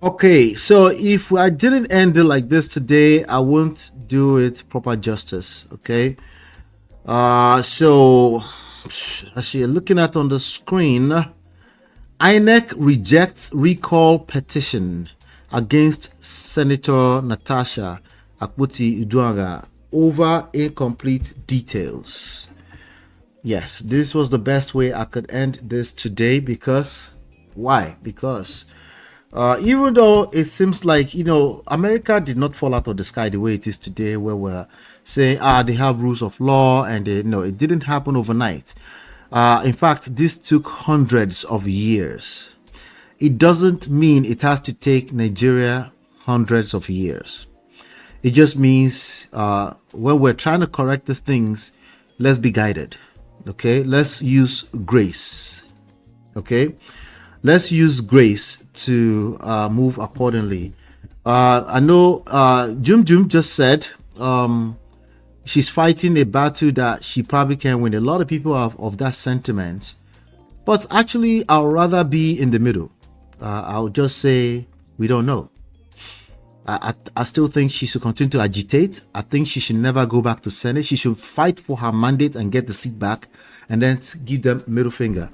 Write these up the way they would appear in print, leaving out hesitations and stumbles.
Okay, so if I didn't end it like this today, I won't do it proper justice. Okay. So as you're looking at on the screen, INEC rejects recall petition against Senator Natasha Akpoti-uduaghan over incomplete details. Yes, this was the best way I could end this today because why? Because even though it seems like, America did not fall out of the sky the way it is today, where we're saying, they have rules of law, and no, it didn't happen overnight. In fact, this took hundreds of years. It doesn't mean it has to take Nigeria hundreds of years. It just means when we're trying to correct these things, let's be guided. Okay, let's use grace. Okay, let's use grace to move accordingly. I know Jum Jum just said she's fighting a battle that she probably can win. A lot of people have of that sentiment, but actually I'll rather be in the middle. I'll just say we don't know. I still think she should continue to agitate. I think she should never go back to Senate. She should fight for her mandate and get the seat back, and then give them middle finger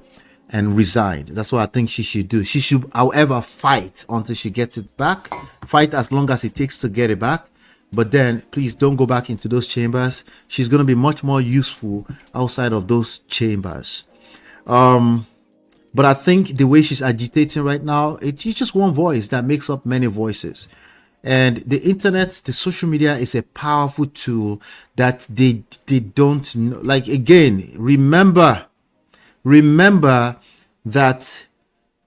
and resign. That's what I think she should do. She should, however, fight until she gets it back. Fight as long as it takes to get it back. But then, please don't go back into those chambers. She's going to be much more useful outside of those chambers. But I think the way she's agitating right now, it's just one voice that makes up many voices. And the internet, the social media is a powerful tool that they don't know. Like, again, remember that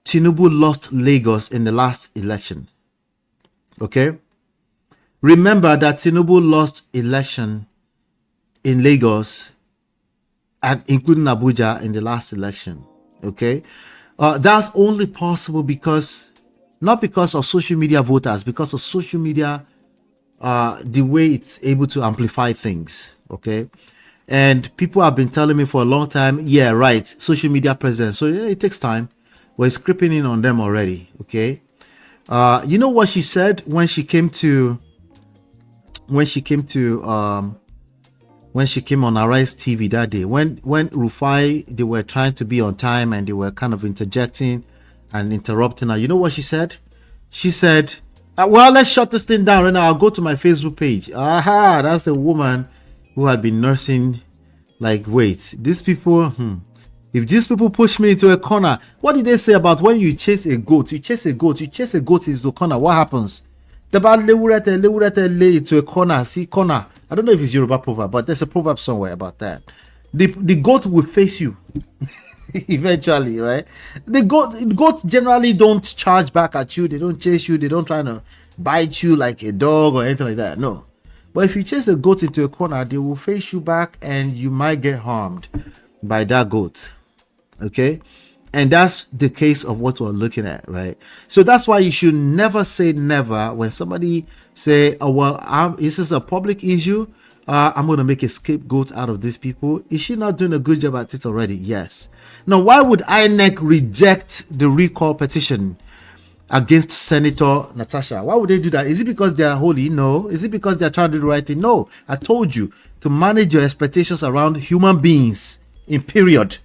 Tinubu lost Lagos in the last election. Okay? Remember that Tinubu lost election in Lagos and including Abuja in the last election. Okay? That's only possible because, not because of social media voters, because of social media, the way it's able to amplify things. Okay? And people have been telling me for a long time, yeah, right, social media presence. So it takes time. We're creeping in on them already. Okay. You know what she said when she came on Arise TV that day, when Rufai, they were trying to be on time and they were kind of interjecting and interrupting her. You know what she said? She said, well, let's shut this thing down right now. I'll go to my Facebook page. Aha, that's a woman who had been nursing, like, wait, these people, if these people push me into a corner, what did they say about when you chase a goat? You chase a goat into a corner, what happens? Lay into a corner, see corner. I don't know if it's Yoruba proverb, but there's a proverb somewhere about that. The goat will face you eventually, right? The goats generally don't charge back at you. They don't chase you. They don't try to bite you like a dog or anything like that. No. But if you chase a goat into a corner, they will face you back and you might get harmed by that goat. Okay? And that's the case of what we're looking at, right? So that's why you should never say never when somebody say, oh, well, this is a public issue. I'm going to make a scapegoat out of these people. Is she not doing a good job at it already? Yes. Now, why would INEC reject the recall petition against Senator Natasha? Why would they do that? Is it because they are holy? No. Is it because they are trying to do the right thing? No. I told you to manage your expectations around human beings in period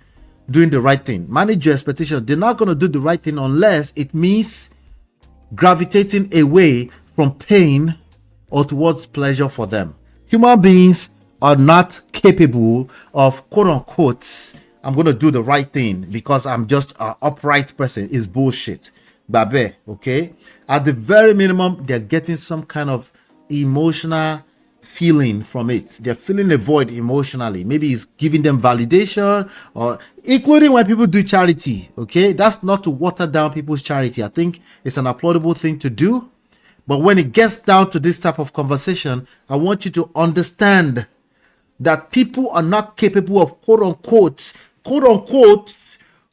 doing the right thing. Manage your expectations. They're not going to do the right thing unless it means gravitating away from pain or towards pleasure for them. Human beings are not capable of, quote unquote, I'm going to do the right thing because I'm just an upright person. It's bullshit. Babe, okay? At the very minimum, they're getting some kind of emotional feeling from it. They're feeling a void emotionally. Maybe it's giving them validation, or including when people do charity, okay? That's not to water down people's charity. I think it's an applaudable thing to do. But when it gets down to this type of conversation, I want you to understand that people are not capable of, quote unquote,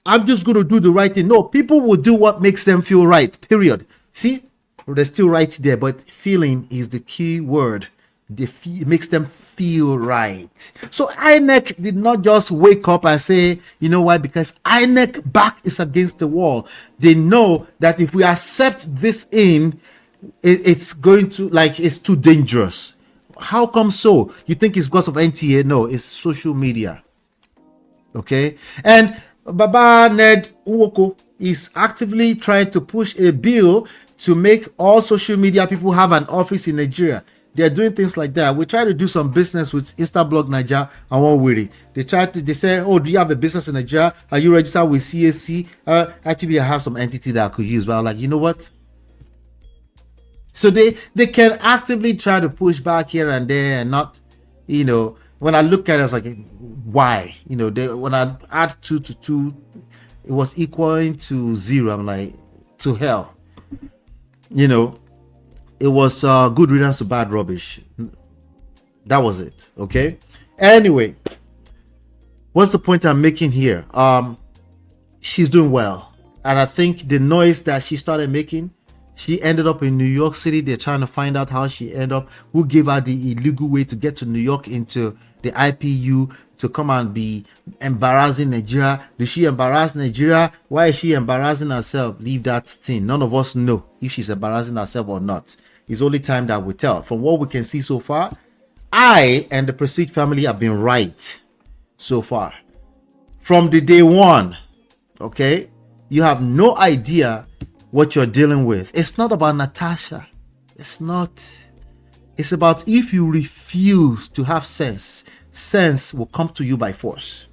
I'm just going to do the right thing. No, people will do what makes them feel right, period. See, they're still right there, but feeling is the key word it makes them feel right. So INEC did not just wake up and say, you know why? Because INEC back is against the wall. They know that if we accept this in, it's going to, like, it's too dangerous. How come so? You think it's because of NTA? No, it's social media. Okay. And Baba Ned Nwoko is actively trying to push a bill to make all social media people have an office in Nigeria. They're doing things like that. We try to do some business with Instablog Nigeria and one way. They say, oh, do you have a business in Nigeria? Are you registered with CAC? Actually, I have some entity that I could use, but I'm like, you know what? So they can actively try to push back here and there and not, you know, when I look at it, I was like, why? You know, when I add 2 to 2, it was equaling to 0. I'm like, to hell. You know, it was good riddance to bad rubbish. That was it. Okay. Anyway, what's the point I'm making here? She's doing well, and I think the noise that she started making, she ended up in New York City. They're trying to find out how she ended up, who gave her the illegal way to get to New York into the IPU to come and be embarrassing Nigeria. Did she embarrass Nigeria? Why is she embarrassing herself? Leave that thing. None of us know if she's embarrassing herself or not. It's only time that will tell. From what we can see so far, I and the Prestige family have been right so far. From the day one, okay? You have no idea what you're dealing with. It's not about Natasha. It's not. It's about if you refuse to have sense, sense will come to you by force.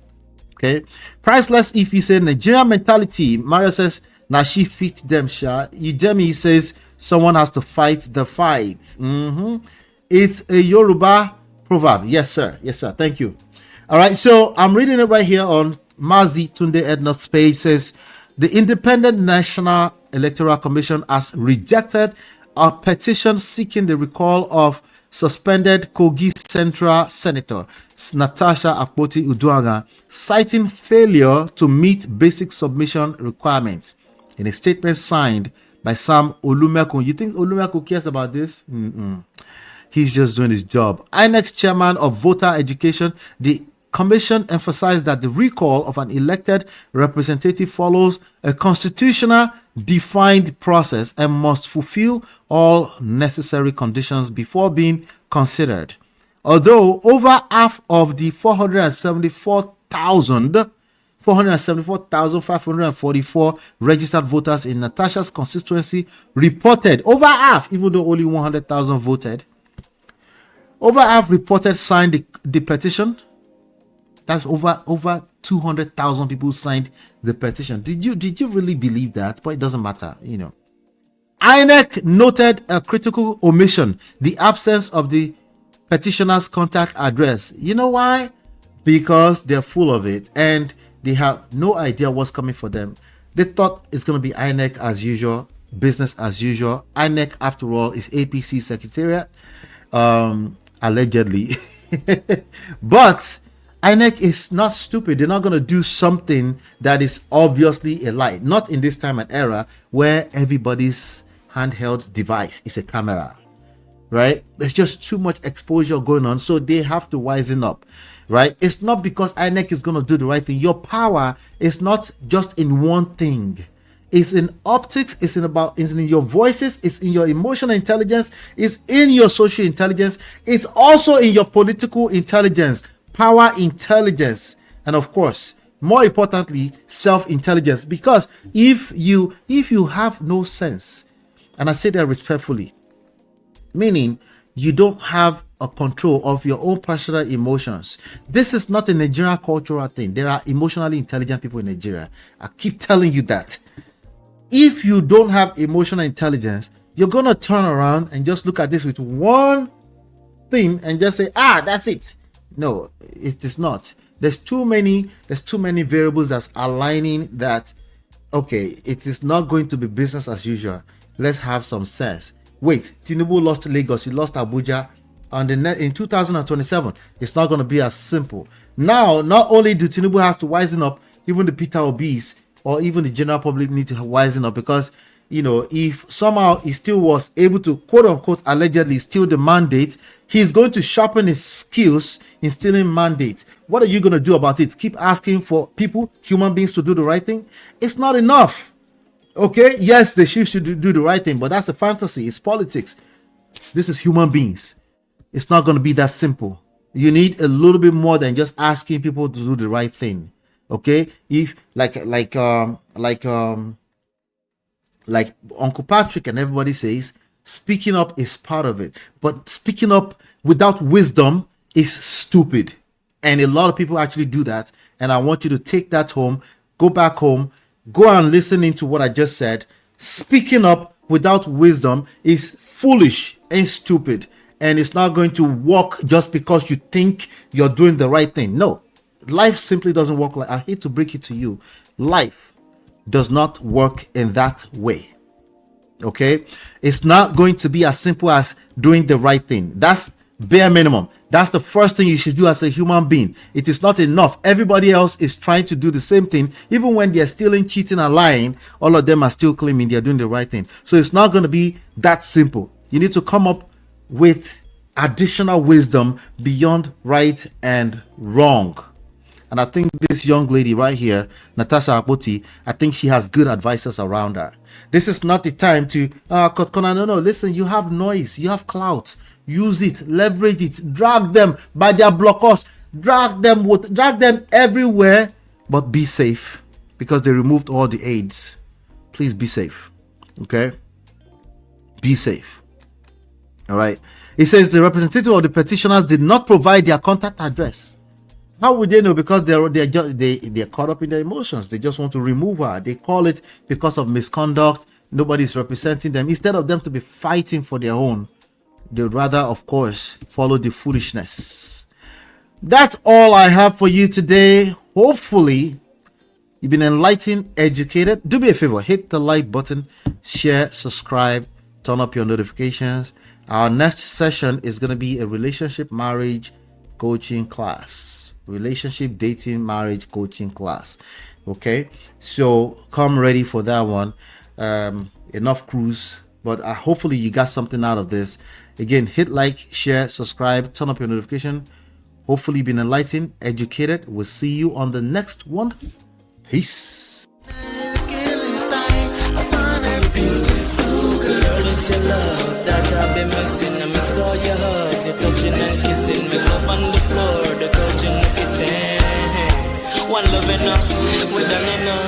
Okay? Priceless if you say Nigerian mentality. Mario says, now she fit them, sha. Udemy says, someone has to fight the fight. It's a Yoruba proverb. Yes, sir. Yes, sir. Thank you. All right. So I'm reading it right here on Mazi Tunde Ednot's page. Says, the Independent National Electoral Commission has rejected a petition seeking the recall of suspended Kogi Central Senator Natasha Akpoti-Uduaghan, citing failure to meet basic submission requirements. In a statement signed by Sam Olumekun. You think Olumekun cares about this? He's just doing his job. INEC's chairman of voter education, the commission emphasized that the recall of an elected representative follows a constitutional defined process and must fulfill all necessary conditions before being considered. Although over half of the 474,544 registered voters in Natasha's constituency reported, over half, even though only 100,000 voted, over half reported signed the petition. That's over 200,000 people signed the petition. Did you really believe that? But it doesn't matter, you know. INEC noted a critical omission, the absence of the petitioner's contact address. You know why? Because they're full of it and they have no idea what's coming for them. They thought it's going to be INEC as usual, business as usual. INEC, after all, is APC secretariat, allegedly. But INEC is not stupid. They're not going to do something that is obviously a lie. Not in this time and era where everybody's handheld device is a camera, right? There's just too much exposure going on, so they have to wisen up, right? It's not because INEC is going to do the right thing. Your power is not just in one thing. It's in optics, it's in your voices, it's in your emotional intelligence, it's in your social intelligence, it's also in your political intelligence, power intelligence, and of course, more importantly, self-intelligence. Because if you have no sense, and I say that respectfully, meaning you don't have a control of your own personal emotions. This is not a Nigerian cultural thing. There are emotionally intelligent people in Nigeria. I keep telling you that. If you don't have emotional intelligence, you're going to turn around and just look at this with one thing and just say, that's it. No, it is not. There's too many variables that's aligning that, okay, it is not going to be business as usual. Let's have some sense. Wait, Tinubu lost Lagos, he lost Abuja, and in 2027, it's not going to be as simple. Now, not only do Tinubu has to wisen up, even the Peter Obis or even the general public need to wisen up, because if somehow he still was able to, quote unquote, allegedly steal the mandate, he's going to sharpen his skills in stealing mandates. What are you going to do about it? Keep asking for people, human beings, to do the right thing? It's not enough. Okay, yes, they should do the right thing, but that's a fantasy. It's politics. This is human beings. It's not going to be that simple. You need a little bit more than just asking people to do the right thing. Okay, if like Uncle Patrick and everybody says, speaking up is part of it, but speaking up without wisdom is stupid, and a lot of people actually do that. And I want you to take that home, go back home, go and listen into what I just said. Speaking up without wisdom is foolish and stupid, and it's not going to work just because you think you're doing the right thing. No, life simply doesn't work like, I hate to break it to you, life does not work in that way. Okay, it's not going to be as simple as doing the right thing. That's bare minimum. That's the first thing you should do as a human being. It is not enough. Everybody else is trying to do the same thing. Even when they're stealing, cheating, and lying, all of them are still claiming they're doing the right thing. So it's not going to be that simple. You need to come up with additional wisdom beyond right and wrong. And I think this young lady right here, Natasha Akpoti, I think she has good advisors around her. This is not the time to cut corner. No, listen, you have noise, you have clout. Use it, leverage it, drag them by their blockers, drag them everywhere, but be safe, because they removed all the aids. Please be safe. Okay? Be safe. All right. It says the representative of the petitioners did not provide their contact address. How would they know? Because they're caught up in their emotions. They just want to remove her. They call it because of misconduct. Nobody's representing them. Instead of them to be fighting for their own, they'd rather, of course, follow the foolishness. That's all I have for you today. Hopefully, you've been enlightened, educated. Do me a favor, hit the like button, share, subscribe, turn up your notifications. Our next session is going to be a relationship marriage coaching class. Relationship, dating, marriage coaching class. Okay, so come ready for that one. Enough cruise, but hopefully you got something out of this. Again, hit like, share, subscribe, turn up your notification. Hopefully you've been enlightened, educated. We'll see you on the next one. Peace. It's your love that I've been missing. I miss all your hugs, your touching and kissing. Me love on the floor, the couch in the kitchen. One love enough, we done enough.